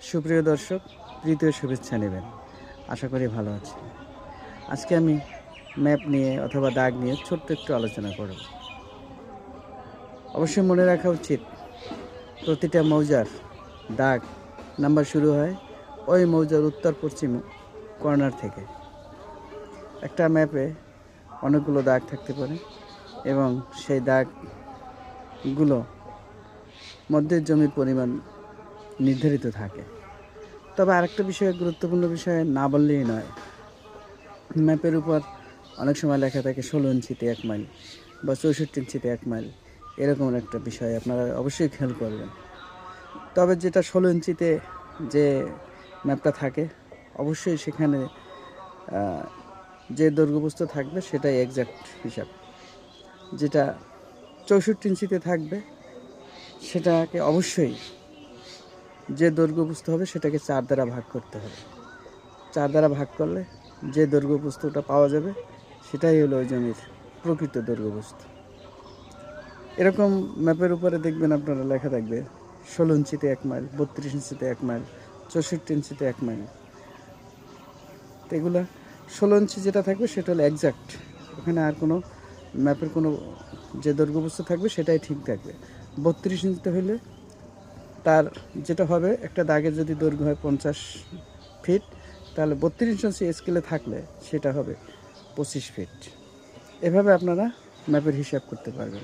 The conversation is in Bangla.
সুপ্রিয় দর্শক, তৃতীয় শুভেচ্ছা নেবেন। আশা করি ভালো আছি। আজকে আমি ম্যাপ নিয়ে অথবা দাগ নিয়ে ছোট্ট একটু আলোচনা করব। অবশ্যই মনে রাখা উচিত, প্রতিটা মৌজার দাগ নাম্বার শুরু হয় ওই মৌজার উত্তর পশ্চিম কর্নার থেকে। একটা ম্যাপে অনেকগুলো দাগ থাকতে পারে এবং সেই দাগগুলো মধ্যের জমির পরিমাণ নির্ধারিত থাকে। তবে আরেকটা বিষয়, গুরুত্বপূর্ণ বিষয় না বললেই নয়। ম্যাপের উপর অনেক সময় লেখা থাকে 16 ইঞ্চিতে 1 মাইল বা 64 ইঞ্চিতে 1 মাইল, এরকম একটা বিষয় আপনারা অবশ্যই খেয়াল করবেন। তবে যেটা 16 ইঞ্চিতে যে ম্যাপটা থাকে, অবশ্যই সেখানে যে দৈর্ঘ্যপ্রস্থ থাকবে সেটাই এক্সাক্ট হিসাব। যেটা 64 ইঞ্চিতে থাকবে সেটাকে অবশ্যই যে দৈর্ঘ্যপ্রস্থ হবে সেটাকে 4 দ্বারা ভাগ করতে হবে। 4 দ্বারা ভাগ করলে যে দৈর্ঘ্যপ্রস্থটা পাওয়া যাবে সেটাই হলো ওই জমির প্রকৃত দৈর্ঘ্যপ্রস্থ। এরকম ম্যাপের উপরে দেখবেন আপনারা লেখা থাকবে 16 ইঞ্চিতে 1 মাইল, 32 ইঞ্চিতে 1 মাইল, 64 ইঞ্চিতে 1 মাইল। তো এগুলো 16 ইঞ্চি যেটা থাকবে সেটা হলো এক্সাক্ট। ওখানে আর কোনো ম্যাপের কোনো যে দৈর্ঘ্যপ্রস্থ থাকবে সেটাই ঠিক থাকবে। 32 ইঞ্চিতে হলে তার যেটা হবে, একটা দাগের যদি দৈর্ঘ্য হয় 50 ফিট, তাহলে 32 ইঞ্চি স্কেলে থাকলে সেটা হবে 25 ফিট। এভাবে আপনারা ম্যাপের হিসাব করতে পারবেন।